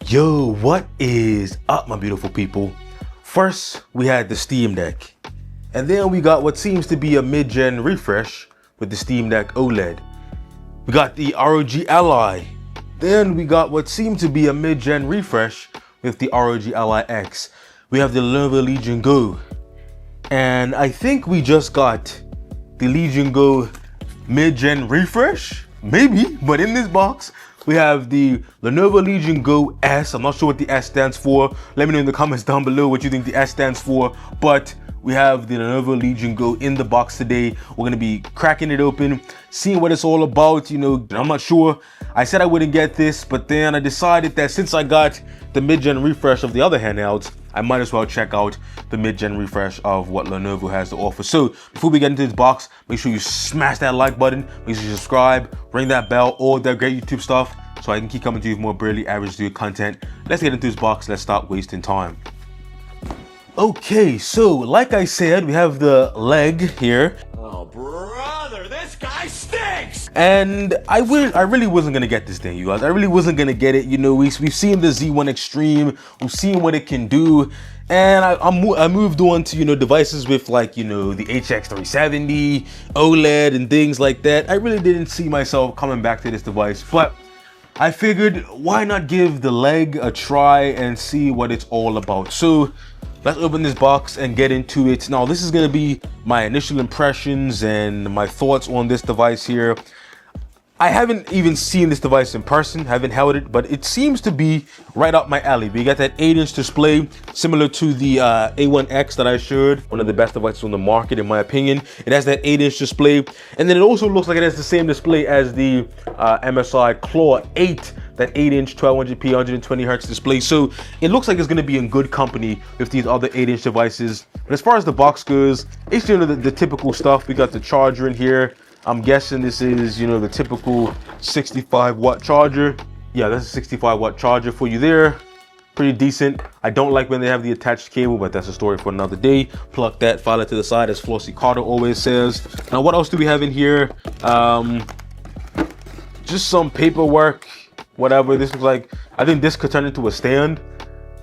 Yo, what is up, my beautiful people? First, we had the Steam Deck, and then we got what seems to be a mid-gen refresh with the Steam Deck OLED. We got the ROG Ally. Then we got what seemed to be a mid-gen refresh with the ROG Ally X. We have the Lenovo Legion Go, and I think we just got the Legion Go mid-gen refresh, maybe, but in this box, we have the Lenovo Legion Go S. I'm not sure what the S stands for. Let me know in the comments down below what you think the S stands for. But we have the Lenovo Legion Go in the box today. We're gonna be cracking it open, seeing what it's all about. You know, I'm not sure. I said I wouldn't get this, but then I decided that since I got the mid-gen refresh of the other handhelds, I might as well check out the mid-gen refresh of what Lenovo has to offer. So before we get into this box, make sure you smash that like button, make sure you subscribe, ring that bell, all that great YouTube stuff, so I can keep coming to you with more Barely Average Dude content. Let's get into this box. Let's stop wasting time. Okay, so like I said, we have the leg here. Oh, brother, this guy stinks! And I really wasn't gonna get this thing, you guys. I really wasn't gonna get it. You know, we've seen the Z1 Extreme, we've seen what it can do, and I moved on to, you know, devices with, like, you know, the HX370, OLED, and things like that. I really didn't see myself coming back to this device, but I figured, why not give the leg a try and see what it's all about? So let's open this box and get into it. Now, this is gonna be my initial impressions and my thoughts on this device here. I haven't even seen this device in person, haven't held it, but it seems to be right up my alley. We got that 8-inch display, similar to the A1X that I showed, one of the best devices on the market in my opinion. It has that 8-inch display, and then it also looks like it has the same display as the MSI Claw 8, that 8-inch 1200p 120 Hz display. So it looks like it's gonna be in good company with these other 8-inch devices. But as far as the box goes, it's, you know, the typical stuff. We got the charger in here. I'm guessing this is, you know, the typical 65-watt charger. Yeah, that's a 65-watt charger for you there. Pretty decent. I don't like when they have the attached cable, but that's a story for another day. Plug that, file it to the side, as Flossie Carter always says. Now, what else do we have in here? Just some paperwork, whatever. This looks like, I think this could turn into a stand.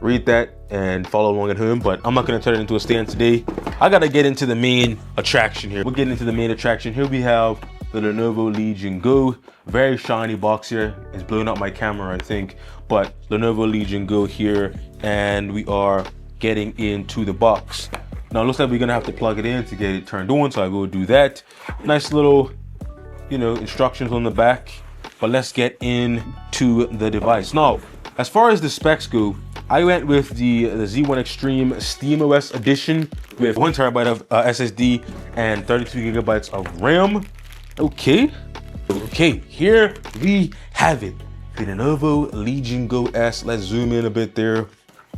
Read that and follow along at home, but I'm not gonna turn it into a stand today. I gotta get into the main attraction here. We're getting into the main attraction. Here we have the Lenovo Legion Go. Very shiny box here. It's blowing up my camera, I think, but Lenovo Legion Go here, and we are getting into the box. Now, it looks like we're gonna have to plug it in to get it turned on, so I will do that. Nice little, you know, instructions on the back, but let's get into the device. Now, as far as the specs go, I went with the Z1 Extreme SteamOS edition with 1 terabyte of SSD and 32 gigabytes of RAM. Okay, here we have it. The Lenovo Legion Go S. Let's zoom in a bit there.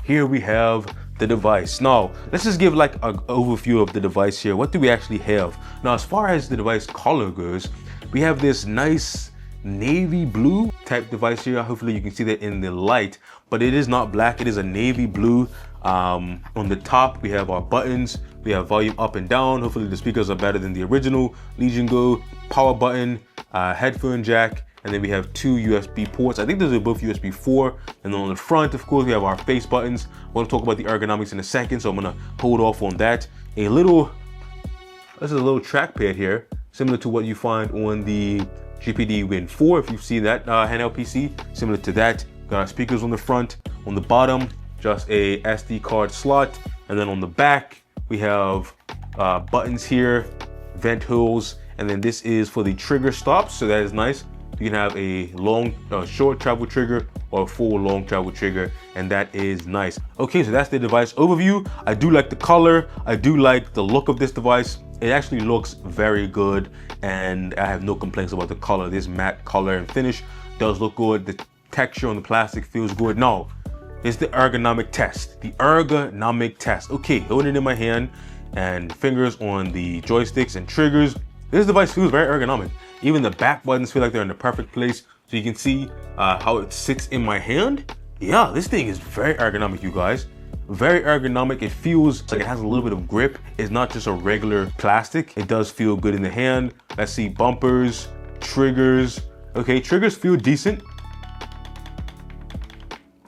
Here we have the device. Now, let's just give like an overview of the device here. What do we actually have? Now, as far as the device color goes, we have this nice navy blue type device here. Hopefully you can see that in the light, but it is not black, it is a navy blue. On the top we have our buttons, we have volume up and down. Hopefully the speakers are better than the original Legion Go. Power button, headphone jack, and then we have 2 USB ports. I think those are both USB 4. And then on the front, of course, we have our face buttons. I want to talk about the ergonomics in a second, so I'm gonna hold off on that. This is a little trackpad here, similar to what you find on the GPD Win 4, if you've seen that handheld PC, similar to that. Got our speakers on the front. On the bottom, just a SD card slot. And then on the back, we have buttons here, vent holes, and then this is for the trigger stops, so that is nice. You can have a short travel trigger or a full long travel trigger, and that is nice. Okay, so that's the device overview. I do like the color. I do like the look of this device. It actually looks very good, and I have no complaints about the color. This matte color and finish does look good. The texture on the plastic feels good. Now, it's the ergonomic test. The ergonomic test. Okay, holding it in my hand and fingers on the joysticks and triggers. This device feels very ergonomic. Even the back buttons feel like they're in the perfect place. So you can see how it sits in my hand. Yeah, this thing is very ergonomic, you guys. Very ergonomic. It feels like it has a little bit of grip. It's not just a regular plastic. It does feel good in the hand. Let's see, bumpers, triggers. Okay, triggers feel decent.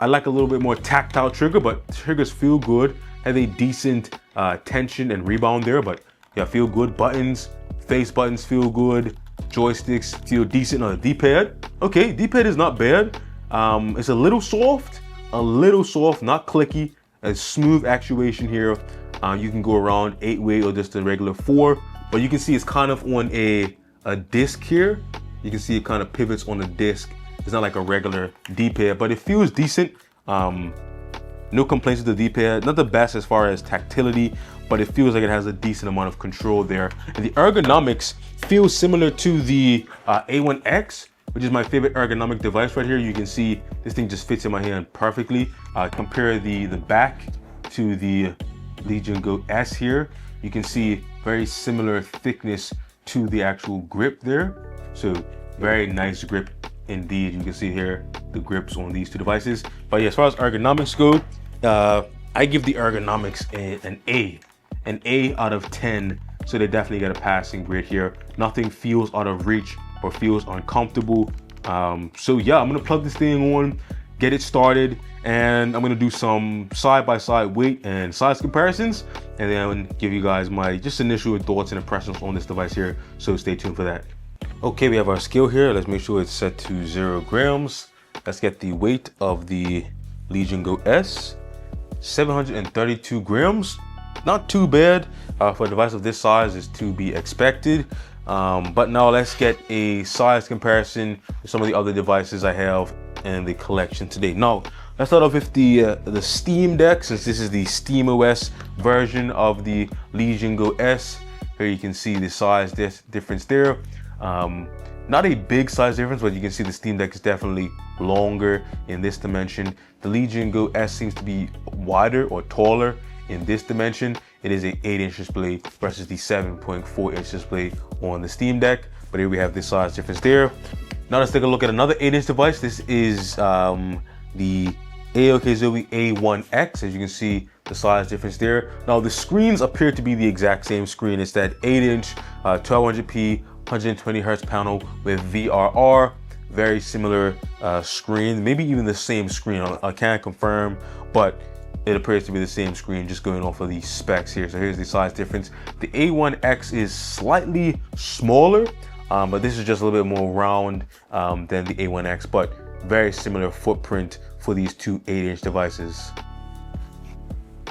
I like a little bit more tactile trigger, but triggers feel good. Has a decent tension and rebound there, but yeah, feel good. Buttons, face buttons feel good. Joysticks feel decent on the D-pad. Okay, D-pad is not bad. It's a little soft, not clicky. A smooth actuation here. You can go around 8-way or just a regular 4, but you can see it's kind of on a disc here. You can see it kind of pivots on the disc. It's not like a regular D-pad, but it feels decent. No complaints with the D-pad. Not the best as far as tactility, but it feels like it has a decent amount of control there. And the ergonomics feels similar to the A1X, which is my favorite ergonomic device right here. You can see this thing just fits in my hand perfectly. Compare the back to the Legion Go S here. You can see very similar thickness to the actual grip there. So very nice grip indeed. You can see here the grips on these two devices. But yeah, as far as ergonomics go, I give the ergonomics an A out of 10. So they definitely get a passing grade here. Nothing feels out of reach or feels uncomfortable. So yeah, I'm gonna plug this thing on, get it started, and I'm gonna do some side-by-side weight and size comparisons, and then give you guys my just initial thoughts and impressions on this device here. So stay tuned for that. Okay, we have our scale here. Let's make sure it's set to 0 grams. Let's get the weight of the Legion Go S. 732 grams. Not too bad for a device of this size, is to be expected. But now let's get a size comparison with some of the other devices I have in the collection today. Now let's start off with the Steam Deck, since this is the SteamOS version of the Legion Go S. Here you can see the size difference there. Not a big size difference, but you can see the Steam Deck is definitely longer in this dimension. The Legion Go S seems to be wider or taller in this dimension. It is an 8-inch display versus the 7.4-inch display on the Steam Deck. But here we have this size difference there. Now let's take a look at another 8-inch device. This is the AOKZOE A1x. As you can see, the size difference there. Now the screens appear to be the exact same screen. It's that 8-inch 1200p 120 hertz panel with VRR. Very similar screen, maybe even the same screen. I can't confirm, but it appears to be the same screen, just going off of the specs here. So here's the size difference. The A1X is slightly smaller, but this is just a little bit more round than the A1X, but very similar footprint for these two 8-inch devices.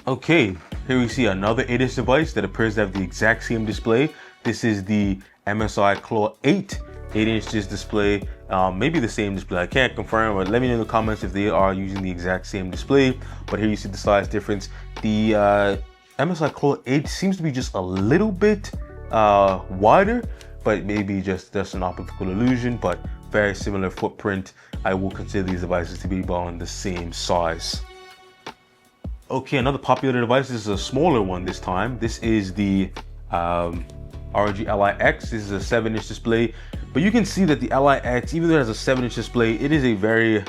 Okay, here we see another 8-inch device that appears to have the exact same display. This is the MSI Claw 8-inch display, maybe the same display. I can't confirm, but let me know in the comments if they are using the exact same display. But here you see the size difference. The MSI Claw 8 seems to be just a little bit wider, but maybe just an optical illusion, but very similar footprint. I will consider these devices to be about the same size. Okay, another popular device. This is a smaller one this time. This is the ROG Ally X. This is a 7-inch display, but you can see that the Ally X, even though it has a 7-inch display, it is a very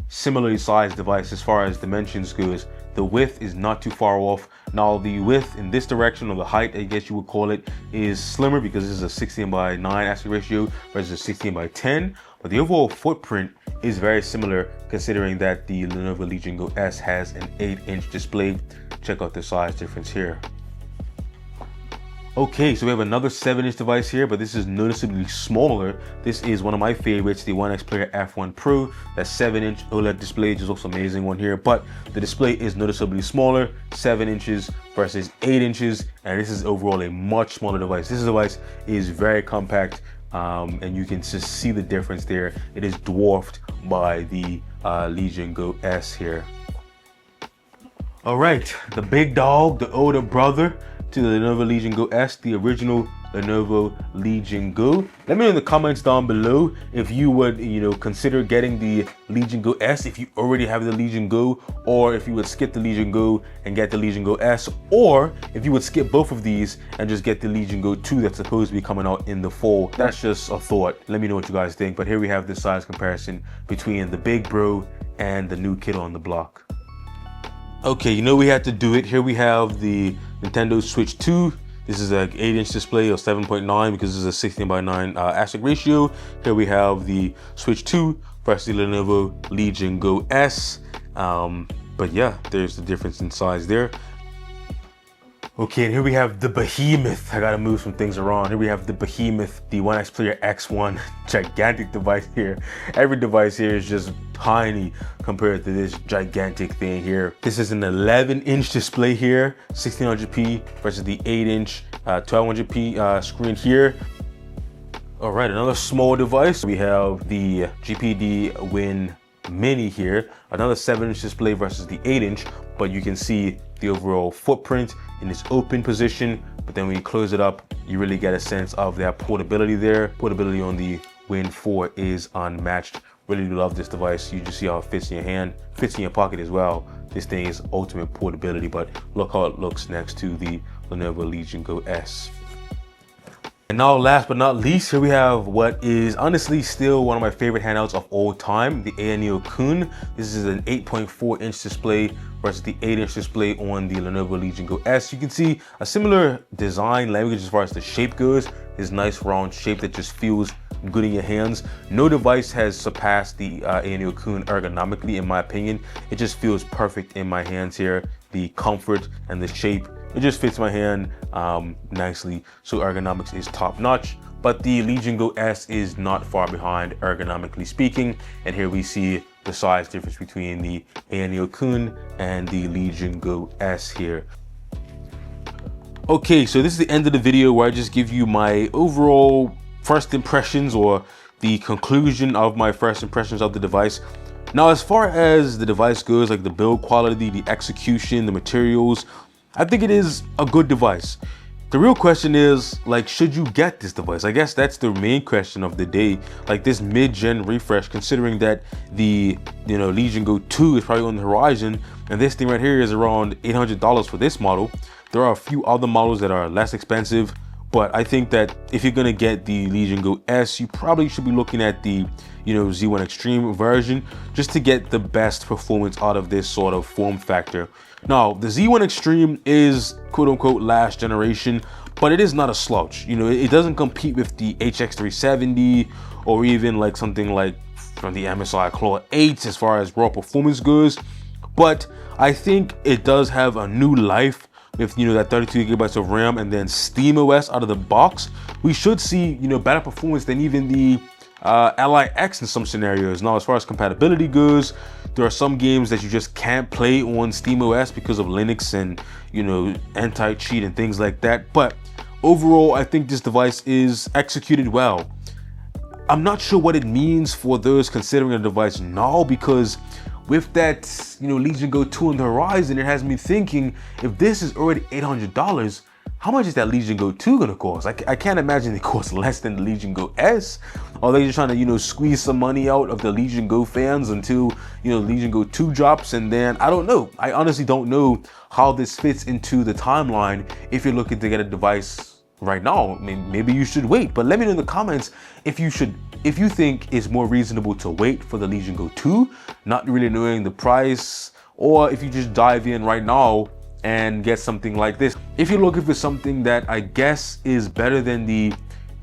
similarly sized device as far as dimensions goes. The width is not too far off. Now the width in this direction, or the height I guess you would call it, is slimmer because this is a 16:9 aspect ratio versus a 16:10, but the overall footprint is very similar, considering that the Lenovo Legion Go S has an 8-inch display. Check out the size difference here. Okay, so we have another 7-inch device here, but this is noticeably smaller. This is one of my favorites, the OneXplayer X1 Pro. That 7-inch OLED display just looks amazing one here, but the display is noticeably smaller, 7 inches versus 8 inches, and this is overall a much smaller device. This device is very compact, and you can just see the difference there. It is dwarfed by the Legion Go S here. All right, the big dog, the older brother to the Lenovo Legion Go S, the original Lenovo Legion Go. Let me know in the comments down below if you would, consider getting the Legion Go S if you already have the Legion Go, or if you would skip the Legion Go and get the Legion Go S, or if you would skip both of these and just get the Legion Go 2 that's supposed to be coming out in the fall. That's just a thought. Let me know what you guys think. But here we have the size comparison between the big bro and the new kid on the block. Okay, we had to do it. Here we have the Nintendo Switch 2. This is an 8-inch display of 7.9 because this is a 16:9 aspect ratio. Here we have the Switch 2 versus the Lenovo Legion Go S. But yeah, there's the difference in size there. Okay, and here we have the behemoth. I gotta move some things around. Here we have the behemoth, the OneXplayer X1, gigantic device here. Every device here is just tiny compared to this gigantic thing here. This is an 11-inch display here, 1600p versus the 8-inch 1200p screen here. All right, another small device. We have the GPD Win Mini here, another 7-inch display versus the 8-inch, but you can see the overall footprint in its open position. But then when you close it up, you really get a sense of that portability there. Portability on the Win 4 is unmatched. Really love this device. You just see how it fits in your hand, fits in your pocket as well. This thing is ultimate portability, but look how it looks next to the Lenovo Legion Go S. And now last but not least, here we have what is honestly still one of my favorite handhelds of all time, the Ayaneo Kun. This is an 8.4-inch display versus the 8-inch display on the Lenovo Legion Go S. You can see a similar design language as far as the shape goes. This nice round shape that just feels good in your hands. No device has surpassed the Ayaneo Kun ergonomically, in my opinion. It just feels perfect in my hands here. The comfort and the shape, it just fits my hand nicely. So ergonomics is top notch, but the Legion Go S is not far behind ergonomically speaking. And here we see the size difference between the Ayaneo Kun and the Legion Go S here. Okay, so this is the end of the video where I just give you my overall first impressions, or the conclusion of my first impressions of the device. Now, as far as the device goes, like the build quality, the execution, the materials, I think it is a good device. The real question is, like, should you get this device? I guess that's the main question of the day. Like this mid-gen refresh, considering that the Legion Go 2 is probably on the horizon, and this thing right here is around $800 for this model. There are a few other models that are less expensive, but I think that if you're gonna get the Legion Go S, you probably should be looking at the Z1 Extreme version, just to get the best performance out of this sort of form factor. Now, the Z1 Extreme is quote unquote last generation, but it is not a slouch. It doesn't compete with the HX370 or even like something like from the MSI Claw 8 as far as raw performance goes. But I think it does have a new life with that 32 gigabytes of RAM and then SteamOS out of the box. We should see better performance than even the Ally X in some scenarios. Now, as far as compatibility goes, there are some games that you just can't play on SteamOS because of Linux and anti-cheat and things like that. But overall, I think this device is executed well. I'm not sure what it means for those considering a device now, because with that Legion Go 2 on the horizon, it has me thinking, if this is already $800, how much is that Legion Go 2 gonna cost? I can't imagine it costs less than the Legion Go S. Are they just trying to squeeze some money out of the Legion Go fans until Legion Go 2 drops? And then I don't know. I honestly don't know how this fits into the timeline. If you're looking to get a device right now, maybe you should wait. But let me know in the comments if you think it's more reasonable to wait for the Legion Go 2, not really knowing the price, or if you just dive in right now and get something like this. If you're looking for something that I guess is better than the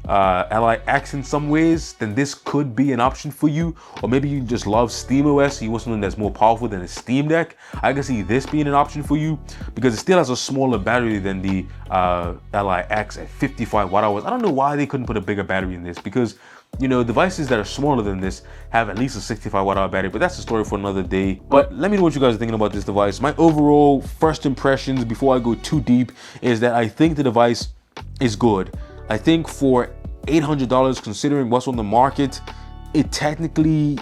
Ally X in some ways, then this could be an option for you. Or maybe you just love SteamOS, you want something that's more powerful than a Steam Deck. I can see this being an option for you because it still has a smaller battery than the Ally X at 55 watt hours. I don't know why they couldn't put a bigger battery in this, because devices that are smaller than this have at least a 65 watt hour battery, but that's a story for another day. But let me know what you guys are thinking about this device. My overall first impressions before I go too deep is that I think the device is good. I think for $800, considering what's on the market, it technically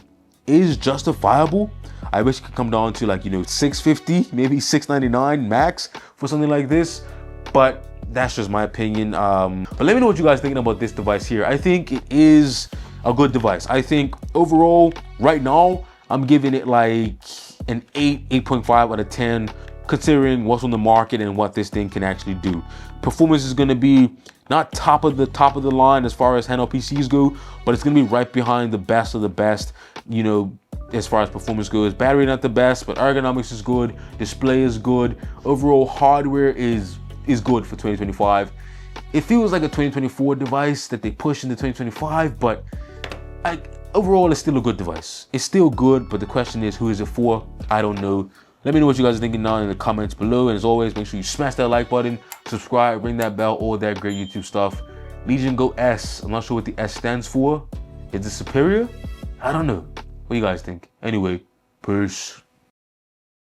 is justifiable. I wish it could come down to like $650, maybe $699 max for something like this, but that's just my opinion. But let me know what you guys are thinking about this device here. I think it is a good device. I think overall, right now, I'm giving it like an 8.5 out of 10, considering what's on the market and what this thing can actually do. Performance is going to be not top of the line as far as handheld PCs go, but it's going to be right behind the best of the best, as far as performance goes. Battery not the best, but ergonomics is good, display is good, overall hardware is good for 2025. It feels like a 2024 device that they push into 2025, but overall, it's still a good device. It's still good, but the question is, who is it for? I don't know. Let me know what you guys are thinking down in the comments below. And as always, make sure you smash that like button, subscribe, ring that bell, all that great YouTube stuff. Legion Go S. I'm not sure what the S stands for. Is it superior? I don't know. What do you guys think? Anyway, peace.